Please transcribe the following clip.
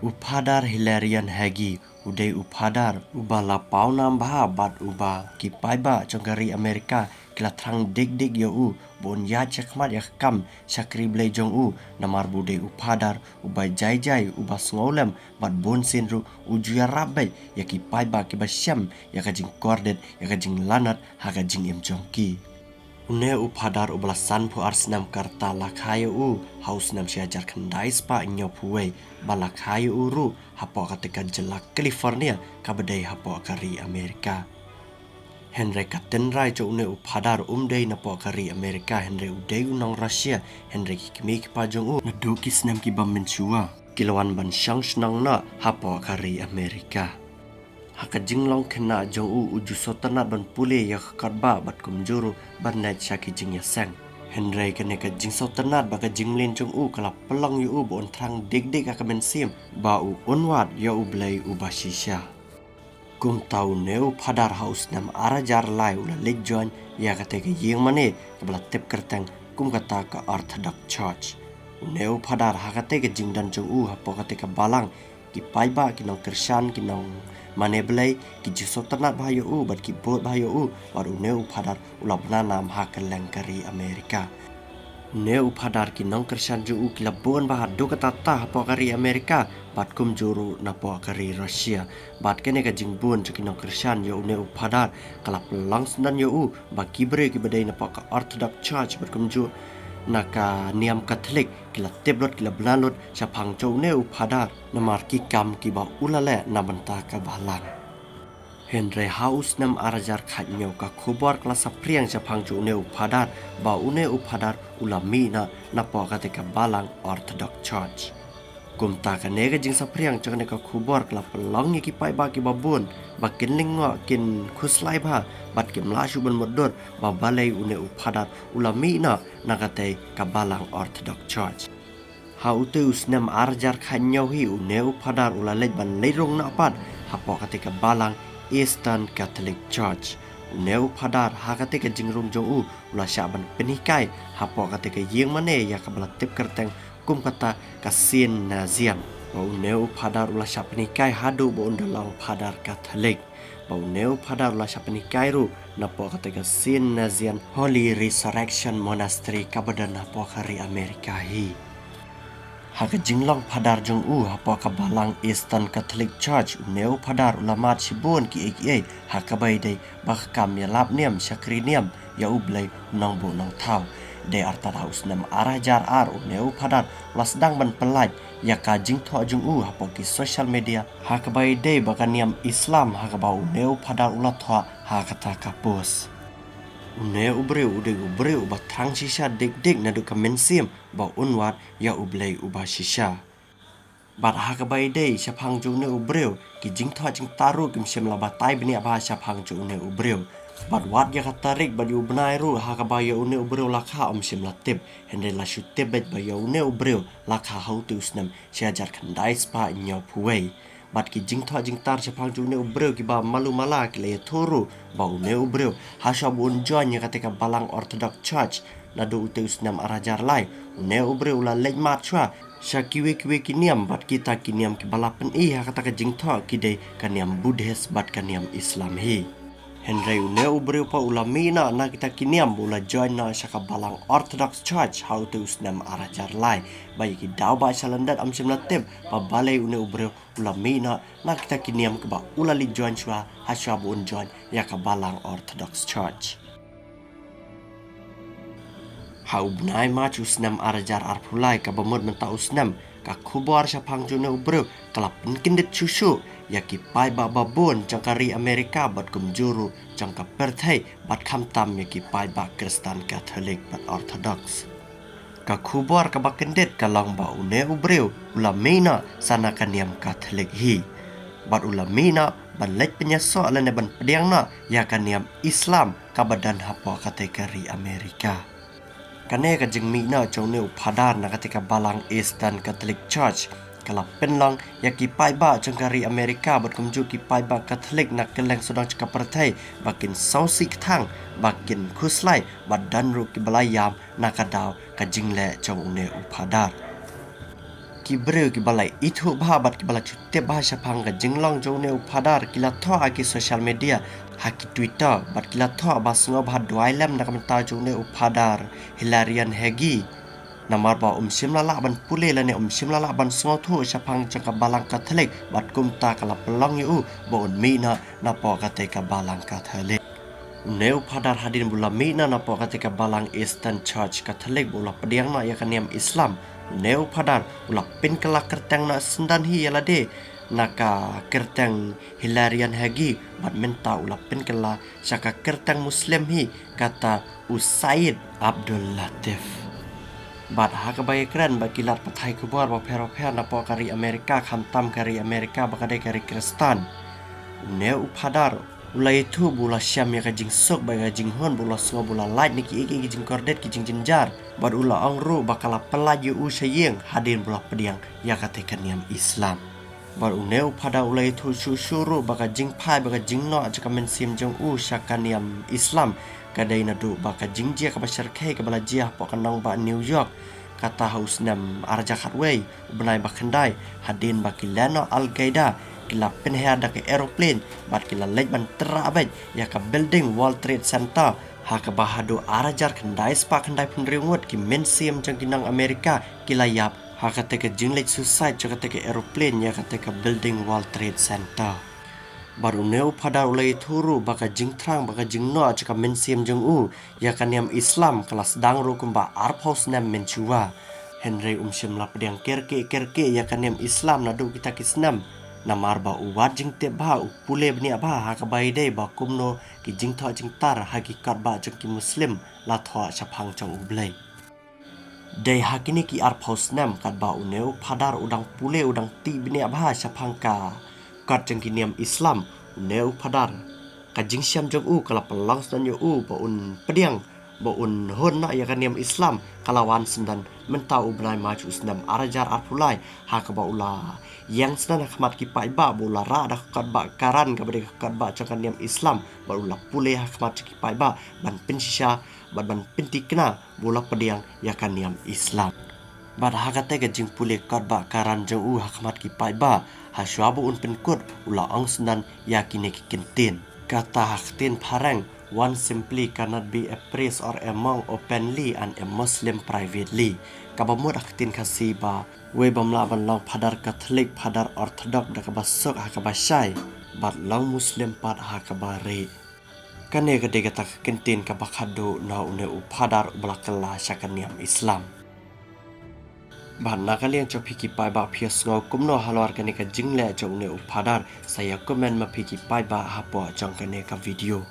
Upadar Hilarion Hagi udai upadar uba lapau nam baha bat uba ki paiba jongari Amerika kila trang dig ya u bon ya chakmat ya kam syakri blai jong u namar budai upadar uba jai uba ngolem bat bon sinru uju ya rabai ya ki paiba ki basyam ya kajing kordet ya kajing lanat ha kajing im jongki Une upadar ubalasan pu arsenam karta lakhayu u haus nam syajar kendai spa inyo puwe balakhayu uru hapo katika jelak California kabadai hapo kari Amerika. Henry katenrai jo une upadar umdei napo kari Amerika Henry udei unang Russia Henry kikimi kipajong u naduki senam kibam mensua kilawan ban syang senang na hapo kari Amerika. Haka jinglong kena jong u uju sotanat ban pule ya karba bat kumjuru ban naik syaki jing ya sang. Henry kene ka jing sotanat baka jinglin jong u kala pelang yu u bon trang dig aka mensim ba u onwat ya u blai u basisya. Kum tau neu padar haus nam arajar lai ula lejon ya kate ka yeng mane kabla tep kerteng kum kata ka Orthodox Church. Neu padar hakate ka jing dan jong u hapo kate ka balang ki paiba kinong Krisyan kinong mane belai ki jisotanat bahayo u bat ki bot bahayo u war uneu padar ulab nanam hakeleng kari Amerika. Neu padar ki nong Krisyan ju u kila bon bahar do katata hapo kari Amerika bat kum juru napo kari Rusia bat kene ka jingbun ju ki nong Krisyan yo uneu padar kala pelang sendan yo u ba kibre ki badai napo ka Orthodox Church bat kum ju naka niam Katolik kila teblot kila belalot syapang jo uneu padar namar ki kam ki ba ulale na benta ka balang. Henry haus nam arajar khatnyo ka khobor klasa priang syapang jo uneu padar ba uneu padar ulami na napo katika balang Orthodox Church. Kumta ka nega jing sa priang jang ka khobor kala pelong ki pai ba ki babun ba kin lingwa kin khuslai ba bat ki mlashu ban modor ba balai uneu padar ulami na nakate ka balang Orthodox Church. Hautus nam arajar khanyo hi uneu padar ulalej ban leirong na pat hapo katika balang Eastern Catholic Church. Uneu padar hakatika jingrung jo u ula syaban penikai hapo katika yeng mane ya kabala tip kerteng kum kata kasin naziam. Bau neu padar ula syap penikai hadu bo undalang padar Katolik. Bau neu padar ula syap penikai ru napo katika sin nazian Holy Resurrection Monastery kabadan hapo kari Amerika hi. Haka jinglong padar jong u hapo ka balang Eastern Catholic Church uneu padar ulamat sibun ki aka haka baidai bakam ya lap niam syakri niam ya ublai nong bu nong tau de artar haus nam arajar ar uneu padar lasdang ban pelaj ya ka jing tho jong u hapo ki social media haka baidai baka niam Islam haka ba uneu padar ulat tho haka ta kapus. Uneu ubreu ba trang shisha dig na du kamensim ba unwat ya ublai uba shisha. Bat haka baidai syapang jo uneu ubreu ki jing tho jing taru kim syam la batai bini ba syapang jo uneu ubreu. Bat wat ya katarik ba yu benai ru haka ba ya uneu ubreu lakha syam la tip hende la syutib ba ya uneu ubreu lakha hau tu usnam syajar kandai spa inyo puwei. Bat ki jing tho jing tar syapang jo uneu ubreu ki ba malu mala ki le turu ba uneu ubreu hasya bu unjon ya katika balang Orthodox Church na do uteus nam arajar lai uneu ubreu la lej mat chwa syakiwe kiniam bat kita kiniam ki balapen ha kata ka jing tho ki de kaniam Buddhist bat kaniam Islam hi. Henry uneu ubreu pa ulami na kita kiniam bula join na syaka balang Orthodox Church hau teus nam arajar lai bayi ki dau ba salandat syam latib ba balai uneu ubreu ulami na kita kiniam ke ba ulali join chwa hasya bu join ya ka balang Orthodox Church. Hau benai mach usnam arajar arpulai ka bamud menta usnam ka khubor syapang june ubreu kalapen kindet susu ya ki pai ba babon jangkari Amerika bat kumjuru jangka perthai bat khamtam ya ki pai ba Kristen Katolik bat Orthodox. Ka khubor ka bakendet kalang ba uneu ubreu ulamina sana kaniam Katolik hi. Bat ulamina ban lej penyaso alane ban pediang na ya kaniam Islam ka badan hapo kategori Amerika. Kane ka jingmi na joneu padar na katika balang Eastern Catholic Church kala penlang ya ki pai ba jangkari Amerika bat kumju ki pai ba Katolik na keleng sodang cika pertai bakin sausi ketang bakin kuslai badan ru ki balayam na kadau ka jingle jong ne upadar. kibreu ki balai itu bah bat ki bala cutte bah syapang ga jinglong jone upadar kila tho aki social media haki Twitter bat kila tho basngo bah duailam nak menta jone upadar Hilarion Hagi namar ba simlala ban pule lane simlala ban sngo thu syapang jaka balang Katolik bat kumta kala pelong yu bo mina na po ka balang Katolik Neu padar hadin bula mina na po katika balang Eastern Church Katolik bula pediang na ya kaniam Islam Neu padar bula pin kala kertang na sendan hi yalade naka kertang Hilarion Hagi bat menta ula pin kala syaka kertang Muslim hi kata Usaid Abdul Latif bat hakabay kran bakilat patay kubar ba pero na po kari Amerika khamtam kari Amerika bakade kari Kristan Neu padar ulai itu bula syam ya kajing sok ba kajing hon bula so bula light niki iki kajing kordet kajing jenjar bad ula angru bakala pelaju usayeng hadin bula pediang ya katekan yam Islam bad uneu pada ulai itu susuru baka jing pai baka jing no jaka mensim jong syakan yam Islam kadai nadu baka jing jia ka basyarkai ka bala jia pokanong ba New York kata haus nam arja khatway benai bakandai hadin bakilano Al-Qaeda kila penhada ke aeroplane bat kila lej ban terabaj ya ka building World Trade Center ha ka bahado arajar kendai spa kendai penriungut ki mensiam jang kinang Amerika kila yap ha ka te ke jinglej suicide jaka te ke aeroplane ya ka te ka building World Trade Center baru neu pada ulai turu baka jingtrang baka jingno jaka mensiam jang ya kan yam Islam kelas dang ru kumba arphaus nam menchua Henry simla pediang kerke ya kan yam Islam nadu kita kisnam namar ba uwat jing te ba upule bni aba ha ka bai dei ba kumno ki jing tho jing tar hakikat ba jang ki muslim la tho chapang chang ublei dei hakini ki ar phaus nam kat ba uneu phadar udang pule udang ti bni aba chapang ka kat jang ki niam Islam uneu phadar ka jing syam jang kala pelang san yo ba un pediang ba un hon na ya kan niam Islam kalawan sendan mentau ublai maju senam arajar arpulai ha ka ba ula yang senang khmat ki pai ba bola ra dak kat ba karan ka bade kat ba chakan niam Islam baru la pule khmat ki pai ba ban pin shisha ban pin tikna bola pediang yakan niam Islam bad hakate ke jing pule kat ba karan jeng khmat ki pai ba ha swabu un pin kut ula ang sendan yakine ki kintin kata haktin parang one simply cannot be a priest or a monk openly and a Muslim privately kabamud aktin kasiba we bamla ban long padar Katolik padar Orthodox da kabasok hakabashai bat long Muslim pat hakabare kane gede gata kentin kabakado na une upadar blakala syakaniam Islam Bahana kalian coba piki pai ba pias ngau kumno halwar kane ka jingle jong ne upadar saya komen ma piki pai ba hapo jong kane ka video